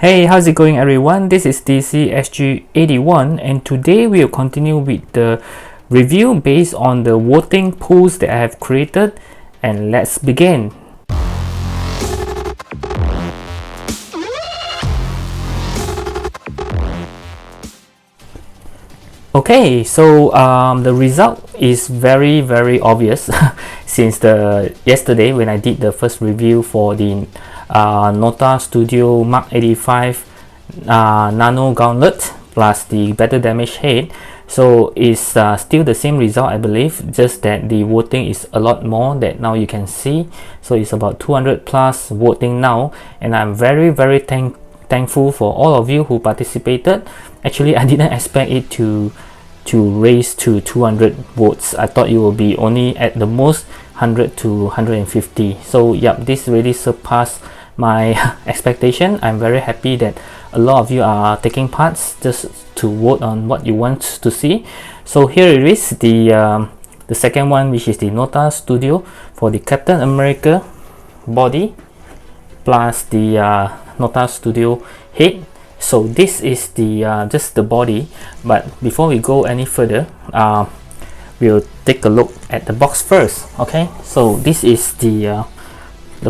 Hey, how's it going everyone? This is DCSG81 and today we'll continue with the review based on the voting polls that I have created, and let's begin. Okay, so the result is very obvious since yesterday when I did the first review for the Nota Studio Mark 85 Nano Gauntlet plus the Battle Damage Head. So it's still the same result, I believe, just that the voting is a lot more that now you can see. So it's about 200 plus voting now, and I'm very thankful for all of you who participated. Actually, I didn't expect it to raise to 200 votes. I thought it will be only at the most 100 to 150. So yep, this really surpassed my expectation. I'm very happy that a lot of you are taking parts just to vote on what you want to see. So here it is, the second one, which is the Nota Studio for the Captain America body plus the Nota Studio head. So this is the just the body, but before we go any further, we'll take a look at the box first. Okay, so this is the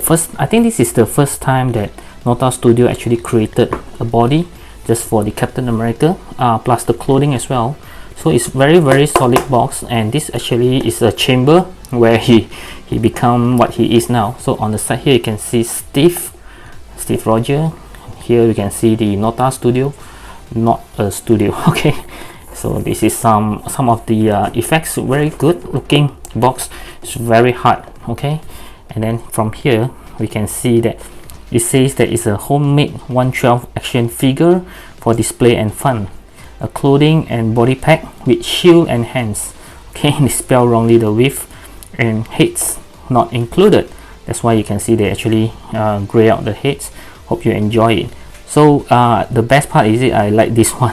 first, I think this is the first time that Nota Studio actually created a body just for the Captain America, plus the clothing as well. So it's very solid box, and this actually is a chamber where he become what he is now. So on the side here you can see Steve Rogers. Here you can see the Nota Studio, not a studio. Okay, so this is some of the effects. Very good looking box. It's very hard. Okay, and then from here we can see that it says that it's a homemade 1/12 action figure for display and fun. A clothing and body pack with shield and hands. Okay, they spell wrongly the width and heads not included. That's why you can see they actually gray out the heads. Hope you enjoy it. So the best part is I like this one,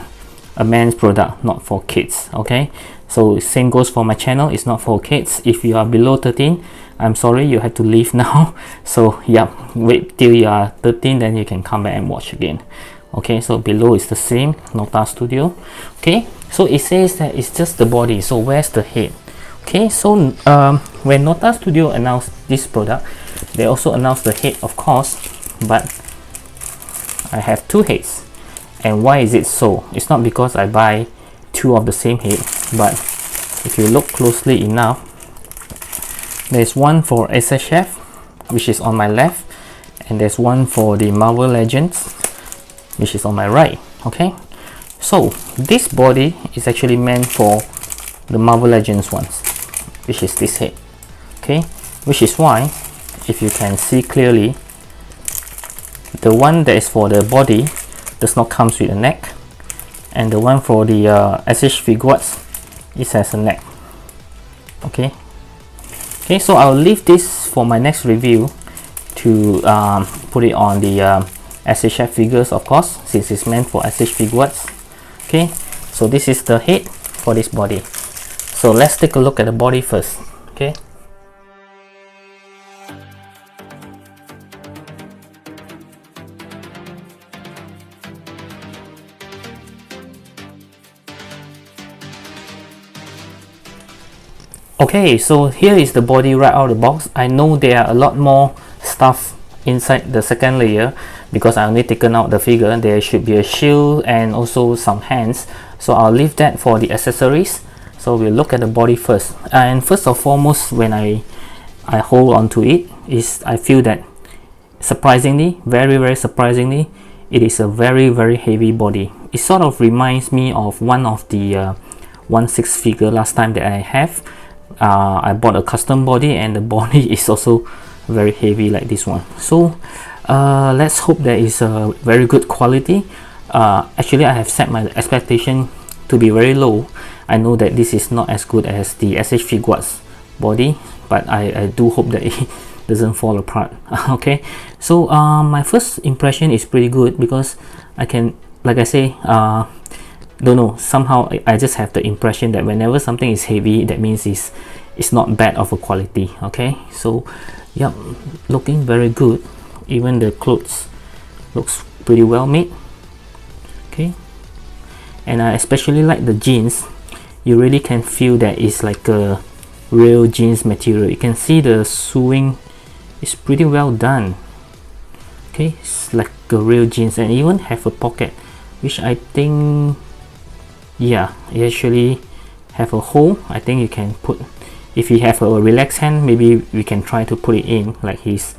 a man's product, not for kids. Okay, so same goes for my channel. It's not for kids. If you are below 13, I'm sorry, you have to leave now. So yeah, wait till you are 13, then you can come back and watch again. Okay, so below is the same, Nota Studio. Okay, so it says that it's just the body. So where's the head? Okay, so when Nota Studio announced this product, they also announced the head, of course, but I have two heads. And why is it so? It's not because I buy two of the same head, but if you look closely enough, there's one for SHF, which is on my left, and there's one for the Marvel Legends, which is on my right. Okay, so this body is actually meant for the Marvel Legends ones, which is this head. Okay, which is why, if you can see clearly, the one that is for the body does not comes with a neck, and the one for the SH Figuarts, it has a neck. Okay, so I'll leave this for my next review to put it on the SHF figures, of course, since it's meant for SH Figuarts. Okay, so this is the head for this body. So let's take a look at the body first. Okay. Okay, so here is the body right out of the box. I know there are a lot more stuff inside the second layer because I only taken out the figure. There should be a shield and also some hands, so I'll leave that for the accessories. So we'll look at the body first, and first and foremost, when I hold on to it, is I feel that surprisingly, very surprisingly, it is a very heavy body. It sort of reminds me of one of the 1/6 figure last time that I have. I bought a custom body, and the body is also very heavy like this one. So let's hope that is a very good quality. Actually, I have set my expectation to be very low. I know that this is not as good as the SH Figuarts body, but I do hope that it doesn't fall apart. Okay, so my first impression is pretty good because I can, like I say, don't know, somehow I just have the impression that whenever something is heavy, that means it's not bad of a quality. Okay, so yeah, looking very good. Even the clothes looks pretty well made. Okay, and I especially like the jeans. You really can feel that it's like a real jeans material. You can see the sewing is pretty well done. Okay, it's like a real jeans, and even have a pocket, which I think, yeah, it actually have a hole. I think you can put, if you have a relaxed hand, maybe we can try to put it in like he's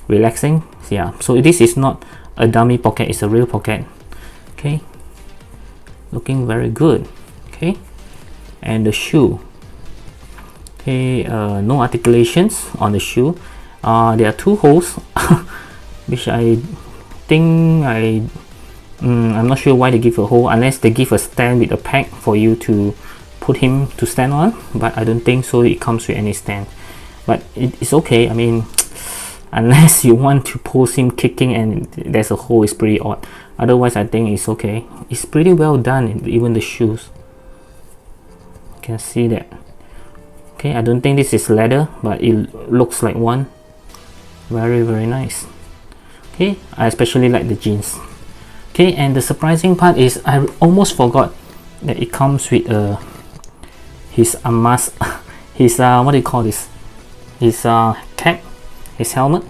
relaxing. Yeah, so this is not a dummy pocket, it's a real pocket. Okay, looking very good. Okay, and the shoe. Okay, no articulations on the shoe. There are two holes which I think I'm not sure why they give a hole, unless they give a stand with a peg for you to put him to stand on, but I don't think so it comes with any stand. But it's okay, I mean, unless you want to pose him kicking and there's a hole, it's pretty odd. Otherwise I think it's okay. It's pretty well done, even the shoes. You can see that. Okay, I don't think this is leather, but it looks like one. Very, very nice. Okay, I especially like the jeans. Okay, and the surprising part is I almost forgot that it comes with his mask, his what do you call this? His cap, his helmet.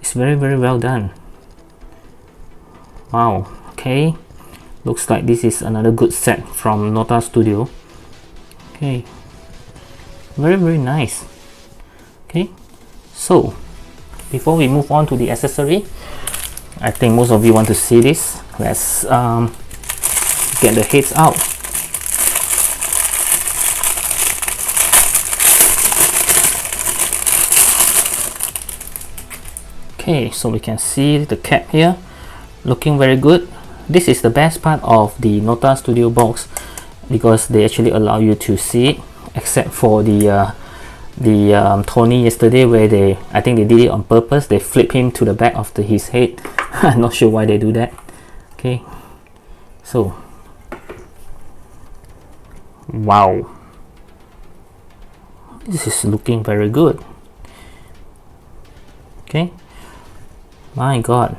It's very, very well done. Wow. Okay, looks like this is another good set from Nota Studio. Okay, very, very nice. Okay, so before we move on to the accessory, I think most of you want to see this. Let's get the heads out. Okay, so we can see the cap here, looking very good. This is the best part of the Nota Studio box, because they actually allow you to see it, except for the Tony yesterday, where I think they did it on purpose. They flip him to the back of his head. I'm not sure why they do that. Okay, so wow, this is looking very good. Okay, my god.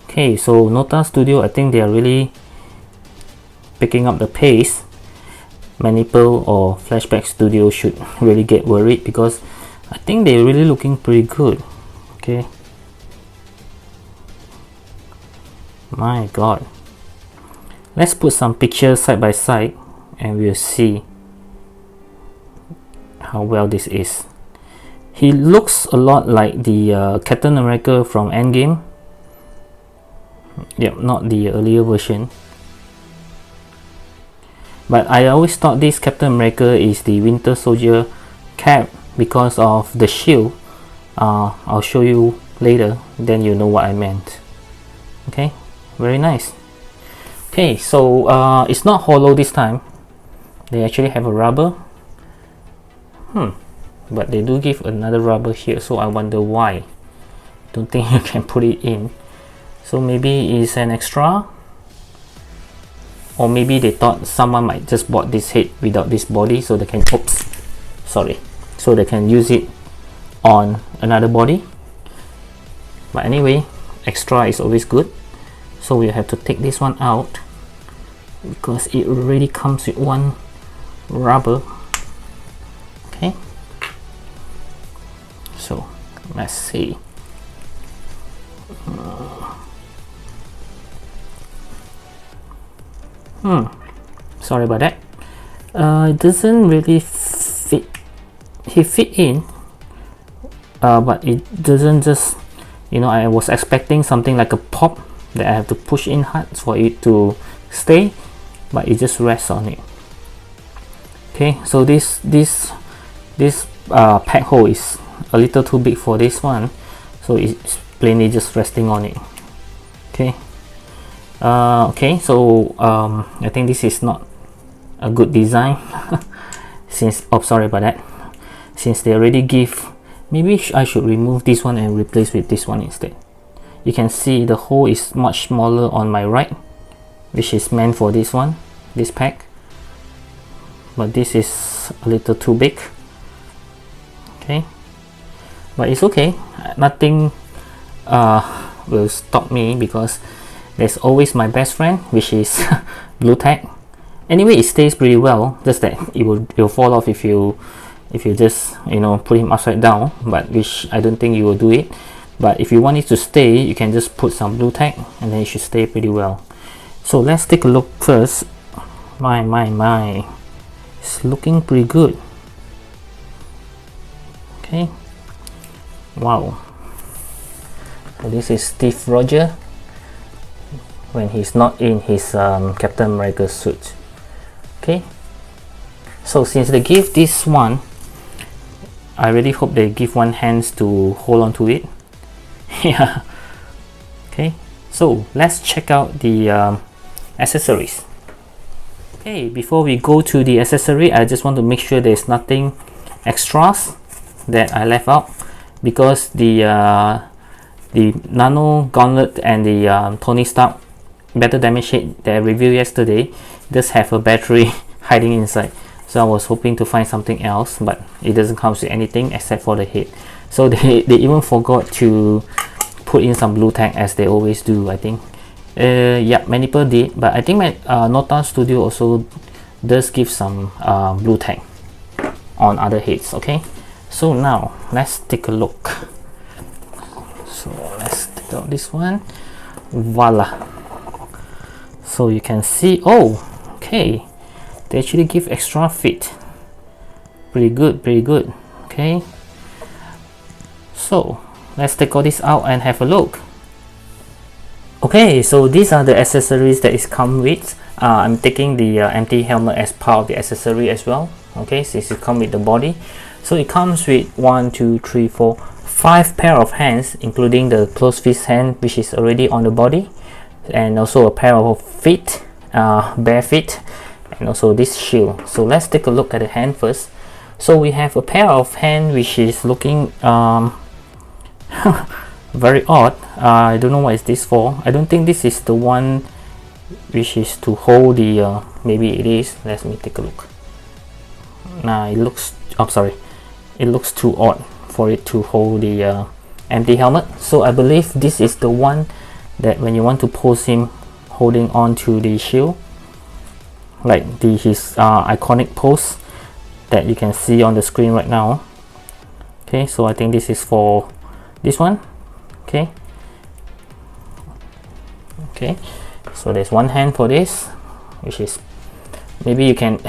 Okay, so Nota Studio, I think they are really picking up the pace. Manipple or Flashback Studio should really get worried, because I think they're really looking pretty good. Okay, my god, let's put some pictures side by side and we'll see how well this is. He looks a lot like the Captain America from Endgame. Yep, not the earlier version. But I always thought this Captain America is the Winter Soldier cap because of the shield. I'll show you later, then you know what I meant. Okay, very nice. Okay, so it's not hollow this time. They actually have a rubber. But they do give another rubber here, so I wonder why. Don't think you can put it in. So maybe it's an extra. Or maybe they thought someone might just bought this head without this body, so they can, so they can use it on another body. But anyway, extra is always good. So we have to take this one out, because it already comes with one rubber. Okay, so let's see. Sorry about that. It doesn't really fit. He fit in, but it doesn't just, I was expecting something like a pop that I have to push in hard for it to stay, but it just rests on it. Okay, so this pack hole is a little too big for this one, so it's plainly just resting on it. Okay. Okay, so I think this is not a good design. Sorry about that. Since they already give, maybe I should remove this one and replace with this one instead. You can see the hole is much smaller on my right, which is meant for this one, this pack. But this is a little too big. Okay, but it's okay. Nothing will stop me, because there's always my best friend, which is Blu Tack. Anyway, it stays pretty well, just that it will fall off if you just, you know, put him upside down, but which I don't think you will do it. But if you want it to stay, you can just put some Blu Tack and then it should stay pretty well. So let's take a look first. My, it's looking pretty good. Okay, wow. So this is Steve Rogers when he's not in his Captain America suit. Okay, so since they give this one, I really hope they give one hands to hold on to it. Yeah. Okay, so let's check out the accessories. Okay, before we go to the accessory, I just want to make sure there's nothing extras that I left out, because the Nano Gauntlet and the Tony Stark Battle Damage Hit that I reviewed yesterday does have a battery hiding inside. So I was hoping to find something else, but it doesn't come with anything except for the head. So they even forgot to put in some Blu Tack, as they always do, I think. Yeah, many people did, but I think my Nota Studio also does give some Blu Tack on other heads. Okay, so now let's take a look. So let's take out this one. Voila. So you can see, oh, okay, they actually give extra fit. Pretty good, pretty good. Okay, so let's take all this out and have a look. Okay, so these are the accessories that is come with. I'm taking the empty helmet as part of the accessory as well. Okay, since it comes with the body, so it comes with 1, 2, 3, 4, 5 pair of hands, including the closed fist hand, which is already on the body, and also a pair of feet, bare feet, and also this shield. So let's take a look at the hand first. So we have a pair of hand which is looking very odd. I don't know what is this for. I don't think this is the one which is to hold the maybe it is. Let me take a look. Nah, it looks, I'm sorry, it looks too odd for it to hold the empty helmet. So I believe this is the one that when you want to pose him holding on to the shield, like his iconic pose that you can see on the screen right now. Okay, so I think this is for this one. Okay, okay, so there's one hand for this, which is, maybe you can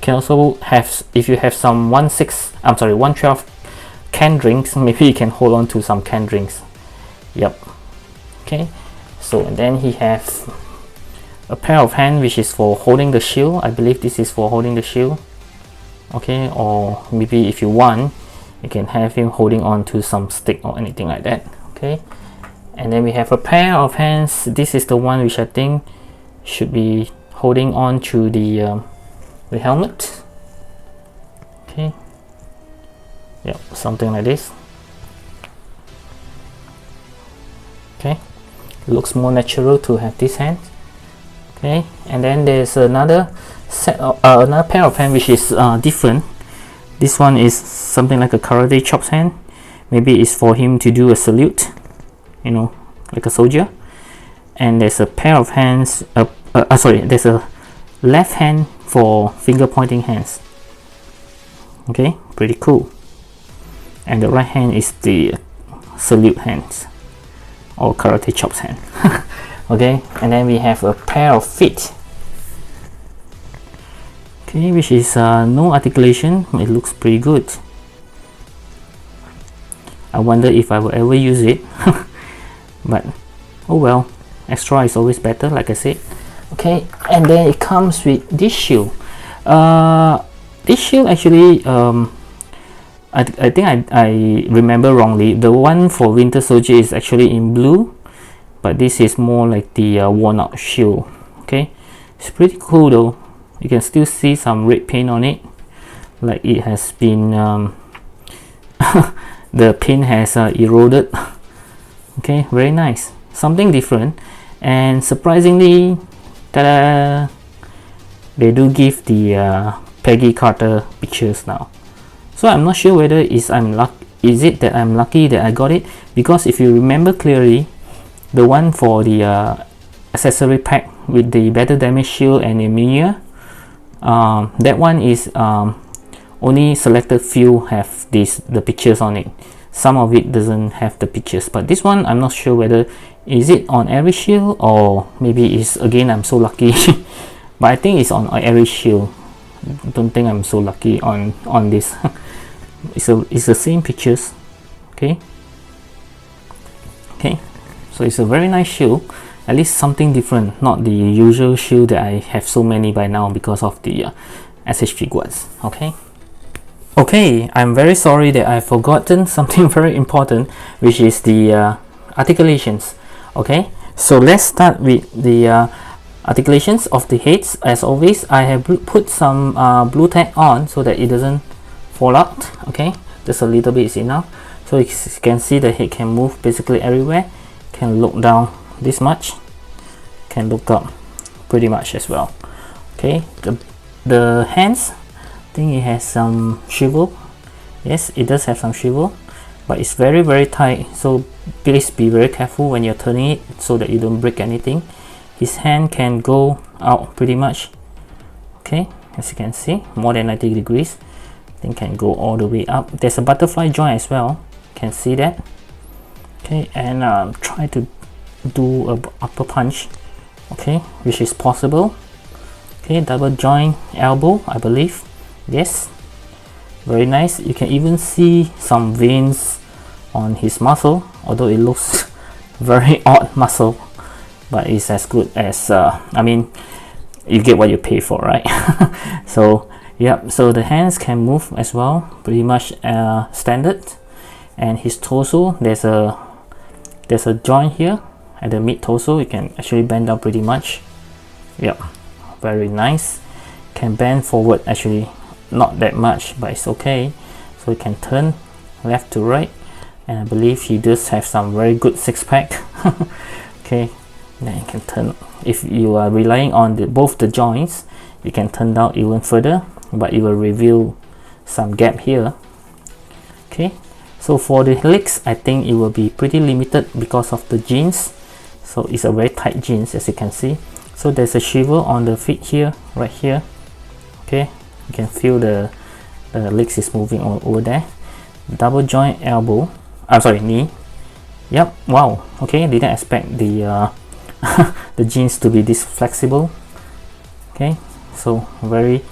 can also have, if you have some 112 canned drinks, maybe you can hold on to some canned drinks. Yep. Okay, so and then he has a pair of hands which is for holding the shield. I believe this is for holding the shield. Okay, or maybe if you want, you can have him holding on to some stick or anything like that. Okay, and then we have a pair of hands. This is the one which I think should be holding on to the helmet. Okay, yeah, something like this. Okay, looks more natural to have this hand. Okay, and then there's another set of another pair of hands which is different. This one is something like a karate chops hand. Maybe it's for him to do a salute, you know, like a soldier. And there's a pair of hands, sorry, there's a left hand for finger pointing hands. Okay, pretty cool. And the right hand is the salute hands, or karate chops hand. Okay, and then we have a pair of feet. Okay, which is no articulation. It looks pretty good. I wonder if I will ever use it. But oh well, extra is always better, like I said. Okay, and then it comes with this shield. This shield actually, I think I remember wrongly. The one for Winter Soldier is actually in blue, but this is more like the worn out shield. Okay, it's pretty cool though. You can still see some red paint on it, like it has been the paint has eroded. Okay, very nice, something different. And surprisingly, ta-da, they do give the Peggy Carter pictures now. So I'm not sure whether is it that I'm lucky that I got it, because if you remember clearly, the one for the accessory pack with the battle damage shield and Emilia, that one is only selected few have the pictures on it. Some of it doesn't have the pictures, but this one I'm not sure whether is it on every shield or maybe it's, again, I'm so lucky. But I think it's on every shield. Don't think I'm so lucky on this. It's the same pictures. Okay, so it's a very nice shield, at least something different, not the usual shield that I have so many by now because of the SH Figuarts. Okay, I'm very sorry that I've forgotten something very important, which is the articulations. Okay, so let's start with the articulations of the heads. As always, I have put some blue tack on so that it doesn't fall out. Okay, just a little bit is enough. So you can see the head can move basically everywhere, can look down this much, can look up pretty much as well. Okay, the hands, I think it has some swivel. Yes, it does have some swivel, but it's very, very tight, so please be very careful when you're turning it so that you don't break anything. His hand can go out pretty much. Okay, as you can see, more than 90 degrees. Then can go all the way up. There's a butterfly joint as well, can see that. Okay, and try to do a upper punch, okay, which is possible. Okay, double joint elbow, I believe. Yes, very nice. You can even see some veins on his muscle, although it looks very odd muscle, but it's as good as I mean, you get what you pay for, right? So yeah, so the hands can move as well, pretty much standard. And his torso, there's a joint here at the mid torso. You can actually bend down pretty much. Yep, very nice. Can bend forward, actually not that much, but it's okay. So you can turn left to right, and I believe he does have some very good six-pack. Okay, then you can turn. If you are relying on both the joints, you can turn down even further, but it will reveal some gap here. Okay, so for the legs, I think it will be pretty limited because of the jeans. So it's a very tight jeans, as you can see. So there's a swivel on the feet here, right here. Okay, you can feel the legs is moving over there. Double joint elbow, I'm sorry, knee. Yep, wow, okay, didn't expect the the jeans to be this flexible. Okay, so very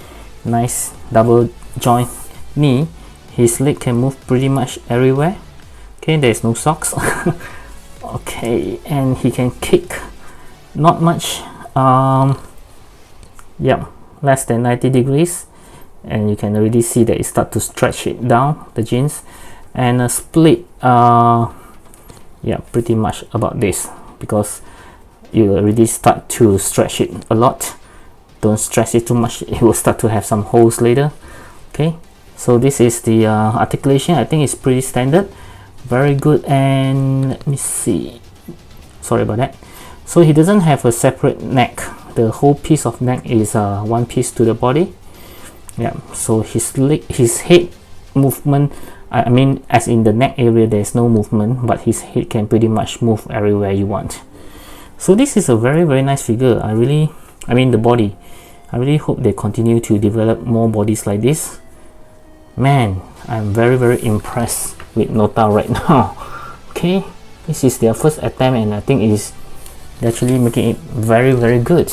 nice double joint knee. His leg can move pretty much everywhere. Okay, there's no socks. Okay, and he can kick, not much, yeah, less than 90 degrees, and you can already see that it start to stretch it down, the jeans. And a split, yeah, pretty much about this, because you already start to stretch it a lot. Don't stretch it too much, it will start to have some holes later. Okay, so this is the articulation. I think it's pretty standard, very good. And let me see, sorry about that. So he doesn't have a separate neck, the whole piece of neck is one piece to the body. Yeah, so his leg, his head movement, I mean, as in the neck area there's no movement, but his head can pretty much move everywhere you want. So this is a very, very nice figure. I mean the body, I really hope they continue to develop more bodies like this. Man, I'm very, very impressed with Nota right now. Okay, this is their first attempt, and I think it's actually making it very, very good.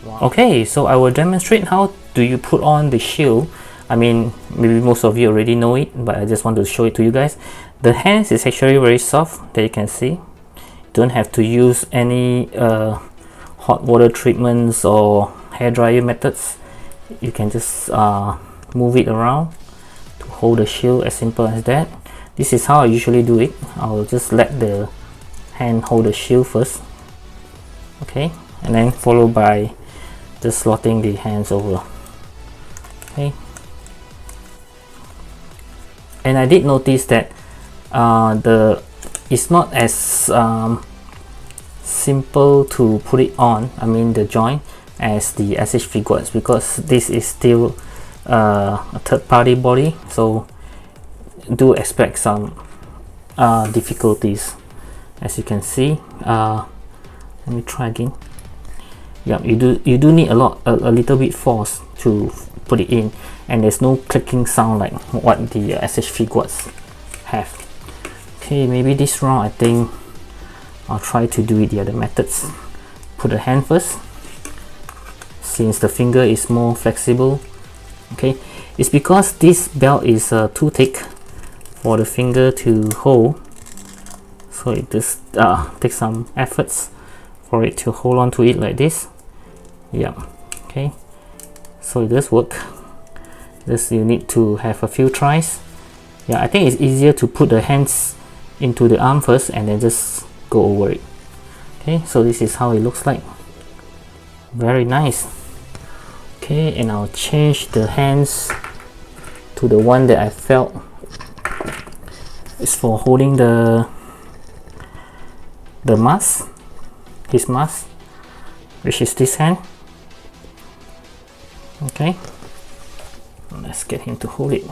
Wow. Okay, so I will demonstrate how do you put on the shield. I mean, maybe most of you already know it, but I just want to show it to you guys. The hands is actually very soft, that you can see. Don't have to use any hot water treatments or hair dryer methods. You can just move it around to hold the shield, as simple as that. This is how I usually do it. I'll just let the hand hold the shield first, okay, and then followed by just slotting the hands over. Okay, and I did notice that it's not as simple to put it on, I mean the joint, as the SH Figuarts, because this is still a third-party body, so do expect some difficulties as you can see. Let me try again. Yeah, you do need a little bit force to put it in, and there's no clicking sound like what the SH Figuarts have. Okay, maybe this round I think I'll try to do it the other methods. Put the hand first, since the finger is more flexible. Okay, it's because this belt is too thick for the finger to hold, so it just takes some efforts for it to hold on to it like this. Yeah, okay, so it does work. This you need to have a few tries. Yeah, I think it's easier to put the hands into the arm first and then just go over it. Okay, so this is how it looks like. Very nice. Okay, and I'll change the hands to the one that I felt is for holding the mask, his mask, which is this hand. Okay, let's get him to hold it.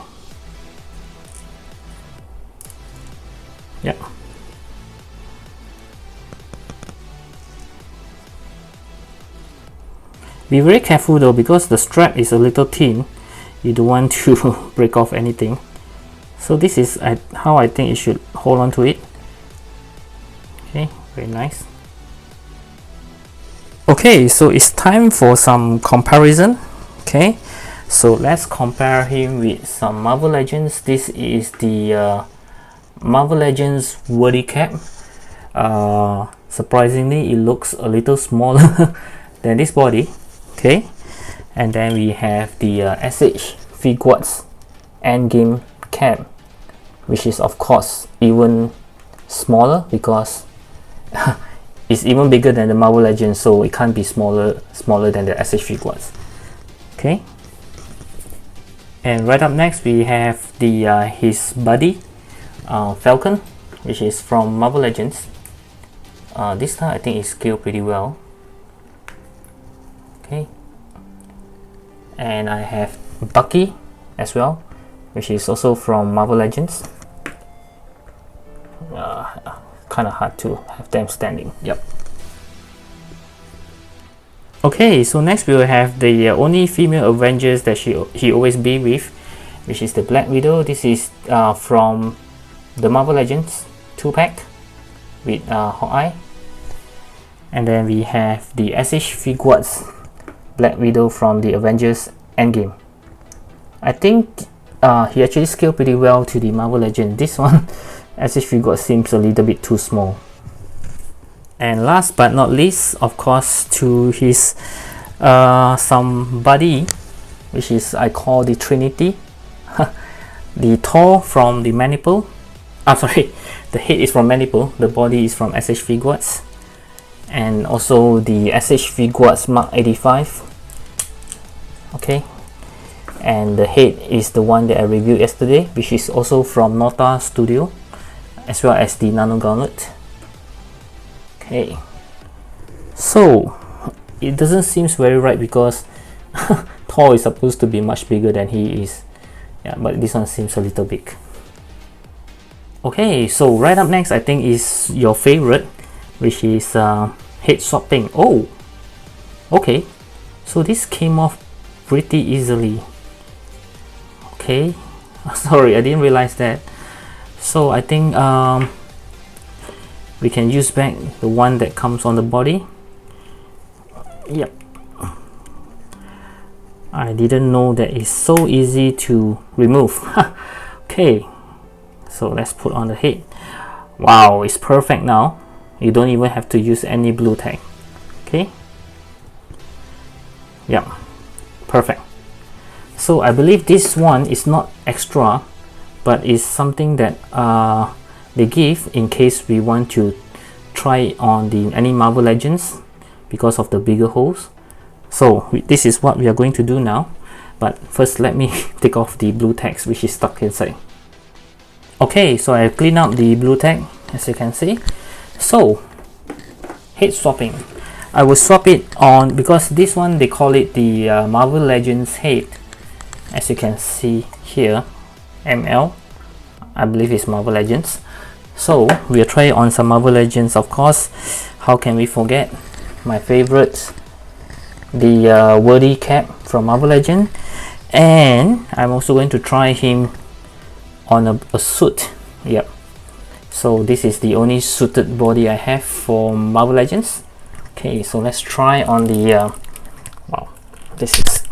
Yeah. Be very careful though, because the strap is a little thin. You don't want to break off anything. So this is how I think you should hold on to it. Okay, very nice. Okay, so it's time for some comparison. Okay, so let's compare him with some Marvel Legends. This is the Marvel Legends Wordy Cap. Surprisingly, it looks a little smaller than this body. Okay, and then we have the SH Figuarts Endgame cap, which is of course even smaller because it's even bigger than the Marvel Legends, so it can't be smaller than the SH Figuarts. Okay, and right up next we have the his buddy Falcon, which is from Marvel Legends. This time I think it's scaled pretty well. Okay, and I have Bucky as well, which is also from Marvel Legends. Kind of hard to have them standing. Yep. Okay, so next we will have the only female Avengers that he always be with, which is the Black Widow. This is from the Marvel Legends 2-pack with Hawkeye. And then we have the SH Figuarts Black Widow from the Avengers Endgame. I think he actually scaled pretty well to the Marvel Legend. This one, SH Figuarts seems a little bit too small. And last but not least, of course, to his somebody, which is I call the Trinity. The Thor from the Maniple. Sorry, the head is from Maniple, the body is from SH Figuarts. And also the SH Figuarts Mark 85. Okay, and the head is the one that I reviewed yesterday, which is also from Nota Studio, as well as the Nano Gauntlet. Okay, so it doesn't seem very right because Thor is supposed to be much bigger than he is. Yeah, but this one seems a little big. Okay, so right up next I think is your favorite, which is head swapping. Oh, okay, so this came off pretty easily. Okay, sorry, I didn't realize that. So I think we can use back the one that comes on the body. Yep, I didn't know that it's so easy to remove. Okay, so let's put on the head. Wow, it's perfect now. You don't even have to use any blue tack. Okay, yep, perfect. So I believe this one is not extra, but is something that they give in case we want to try on the any Marvel Legends because of the bigger holes. So this is what we are going to do now, but first let me take off the blue tags which is stuck inside. Okay, so I clean up the blue tag, as you can see. So head swapping, I will swap it on, because this one they call it the Marvel Legends head, as you can see here, ML, I believe it's Marvel Legends. So we'll try on some Marvel Legends, of course. How can we forget my favorite, the Worthy cap from Marvel Legend. And I'm also going to try him on a suit. Yep. So this is the only suited body I have for Marvel Legends. Okay, so let's try on the wow, this is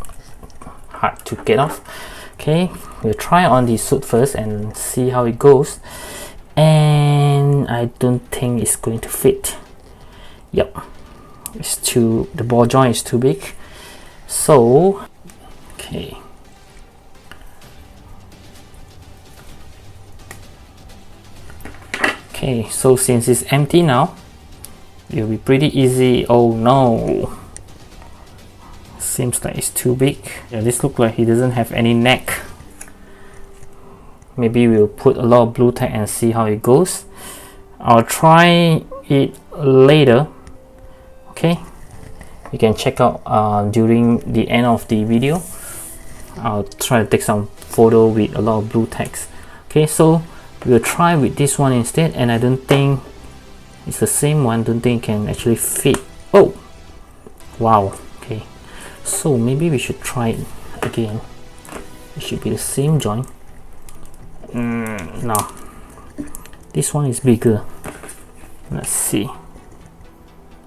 hard to get off. Okay, we'll try on the suit first and see how it goes. And I don't think it's going to fit. Yep, it's too, the ball joint is too big. So okay, okay, so since it's empty now, it'll be pretty easy. Oh no, seems like it's too big. Yeah, this looks like he doesn't have any neck. Maybe we'll put a lot of blue tack and see how it goes. I'll try it later. Okay, you can check out during the end of the video. I'll try to take some photo with a lot of blue tacks. Okay, so we'll try with this one instead, and I don't think it's the same one. Don't think it can actually fit. Oh wow. Okay, so maybe we should try it again. It should be the same joint. No, this one is bigger. Let's see.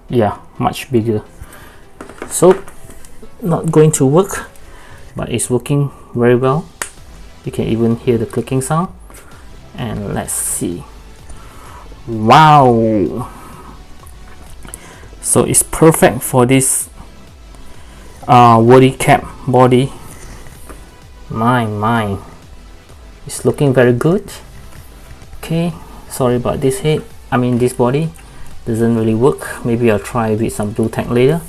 Yeah, much bigger. So not going to work, but it's working very well. You can even hear the clicking sound. And let's see. Wow, so it's perfect for this Worthy cap body. My, it's looking very good. Okay, sorry about this head, I mean this body doesn't really work. Maybe I'll try with some blue tack later.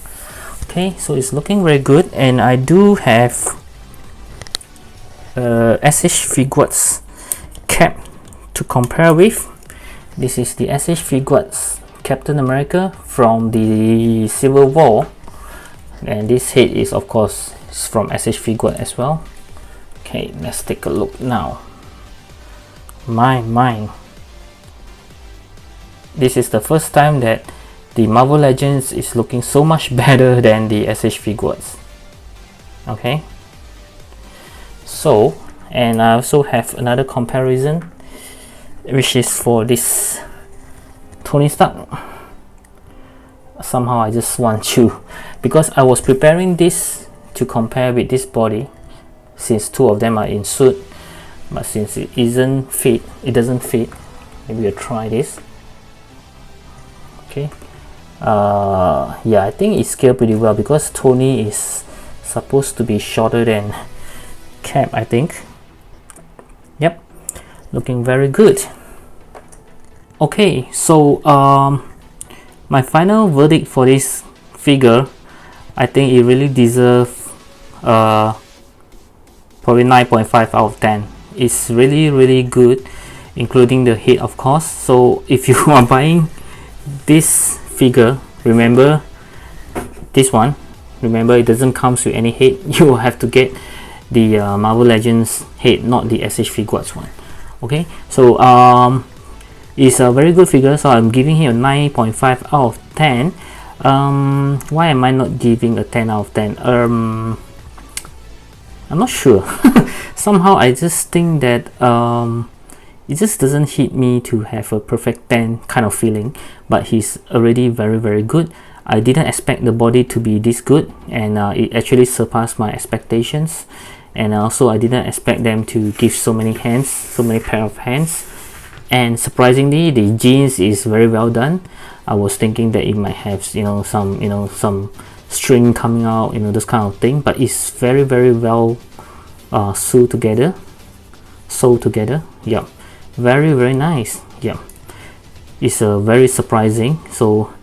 Okay, so it's looking very good. And I do have SH Figuarts cap to compare with. This is the SH Figuarts Captain America from the Civil War, and this head is of course from SH Figuarts as well. Okay, let's take a look now. My, this is the first time that the Marvel Legends is looking so much better than the SH Figuarts. Okay, so, and I also have another comparison, which is for this Tony Stark. Somehow I just want to, because I was preparing this to compare with this body, since two of them are in suit, but since it doesn't fit, maybe we'll try this. Okay, yeah, I think it scaled pretty well because Tony is supposed to be shorter than Cap, I think. Yep, looking very good. Okay, so my final verdict for this figure, I think it really deserves probably 9.5 out of 10. It's really good, including the head, of course. So if you are buying this figure, remember this one, remember it doesn't come with any head. You will have to get the Marvel Legends head, not the SH Figuarts one. Okay, so it's a very good figure, so I'm giving him a 9.5 out of 10. Why am I not giving a 10 out of 10? I'm not sure. Somehow I just think that it just doesn't hit me to have a perfect 10 kind of feeling, but he's already very good. I didn't expect the body to be this good, and it actually surpassed my expectations. And also I didn't expect them to give so many hands, so many pair of hands. And surprisingly, the jeans is very well done. I was thinking that it might have some string coming out, this kind of thing, but it's very well sewed together. Yeah, very nice. Yeah, it's very surprising. So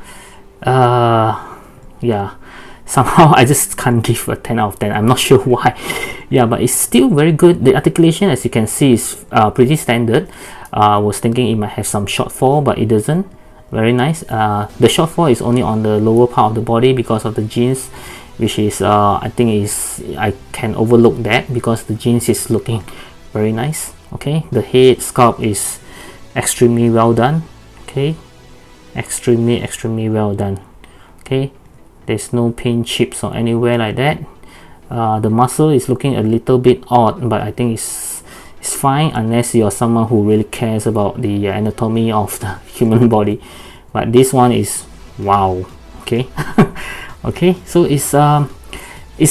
yeah, somehow I just can't give a 10 out of 10. I'm not sure why. Yeah, but it's still very good. The articulation, as you can see, is pretty standard. I was thinking it might have some shortfall, but it doesn't. Very nice. The shortfall is only on the lower part of the body because of the jeans, which is I think I can overlook that because the jeans is looking very nice. Okay, the head sculpt is extremely well done. Okay, extremely well done. Okay, there's no paint chips or anywhere like that. The muscle is looking a little bit odd, but I think it's fine unless you're someone who really cares about the anatomy of the human body. But this one is wow. Okay. Okay, so it's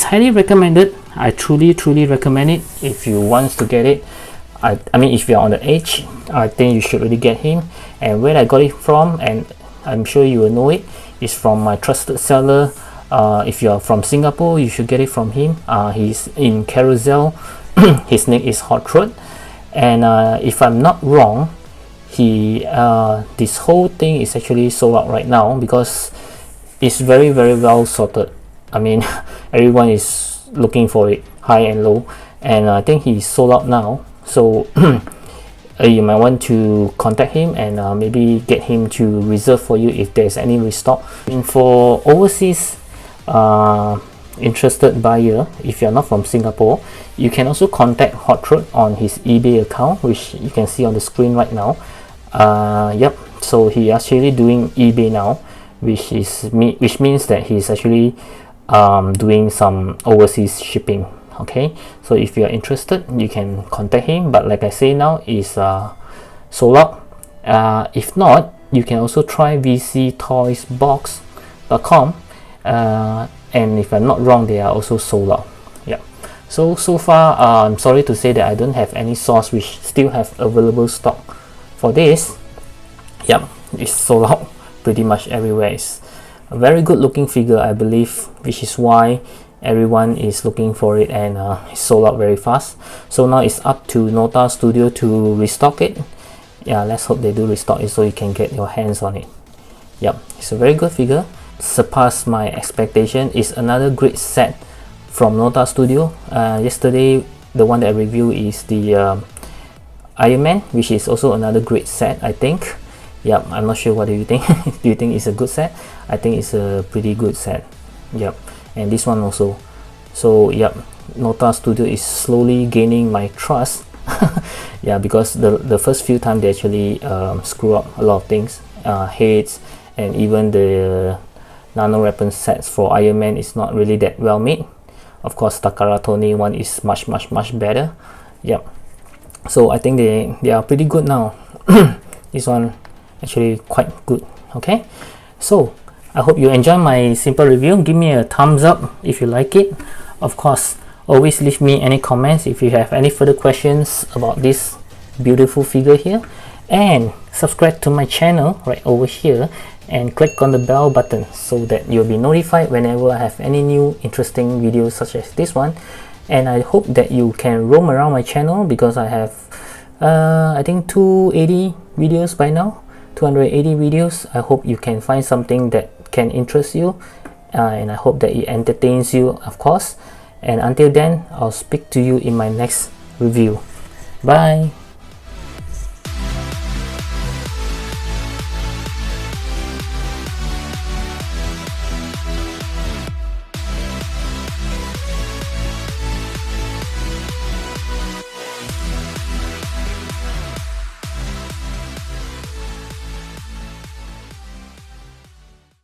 highly recommended. I truly recommend it if you want to get it. I mean, if you're on the edge, I think you should really get him. And where I got it from, and I'm sure you will know it, is from my trusted seller. If you're from Singapore, you should get it from him. He's in Carousel. His name is Hot Rod, and if I'm not wrong, this whole thing is actually sold out right now because it's very well sorted. I mean, everyone is looking for it, high and low, and I think he's sold out now. So you might want to contact him and maybe get him to reserve for you if there's any restock. And for overseas interested buyer, if you're not from Singapore, you can also contact Hot Rod on his eBay account, which you can see on the screen right now. Yep, so he actually doing eBay now, which means that he's actually doing some overseas shipping. Okay, so if you're interested, you can contact him, but like I say now, is sold out. If not, you can also try vctoysbox.com, and if I'm not wrong, they are also sold out. Yeah, so far I'm sorry to say that I don't have any source which still have available stock for this. Yep, it's sold out pretty much everywhere. It's a very good looking figure, I believe, which is why everyone is looking for it, and it's sold out very fast. So now it's up to Nota Studio to restock it. Yeah, let's hope they do restock it so you can get your hands on it. Yep, it's a very good figure, surpassed my expectation. It's another great set from Nota Studio. Yesterday, the one that I reviewed is the Iron Man, which is also another great set, I think. Yep, I'm not sure, what do you think? Do you think it's a good set? I think it's a pretty good set. Yep, and this one also. So yep, Nota Studio is slowly gaining my trust. Yeah, because the first few times they actually screw up a lot of things, heads, and even the nano weapon sets for Iron Man is not really that well made. Of course, Takara Tomy one is much better. Yep, so I think they are pretty good now. This one actually quite good. Okay, so I hope you enjoy my simple review. Give me a thumbs up if you like it. Of course, always leave me any comments if you have any further questions about this beautiful figure here, and subscribe to my channel right over here and click on the bell button so that you'll be notified whenever I have any new interesting videos such as this one. And I hope that you can roam around my channel because I have I think 280 videos by now, 280 videos. I hope you can find something that can interest you, and I hope that it entertains you, of course. And until then, I'll speak to you in my next review. Bye.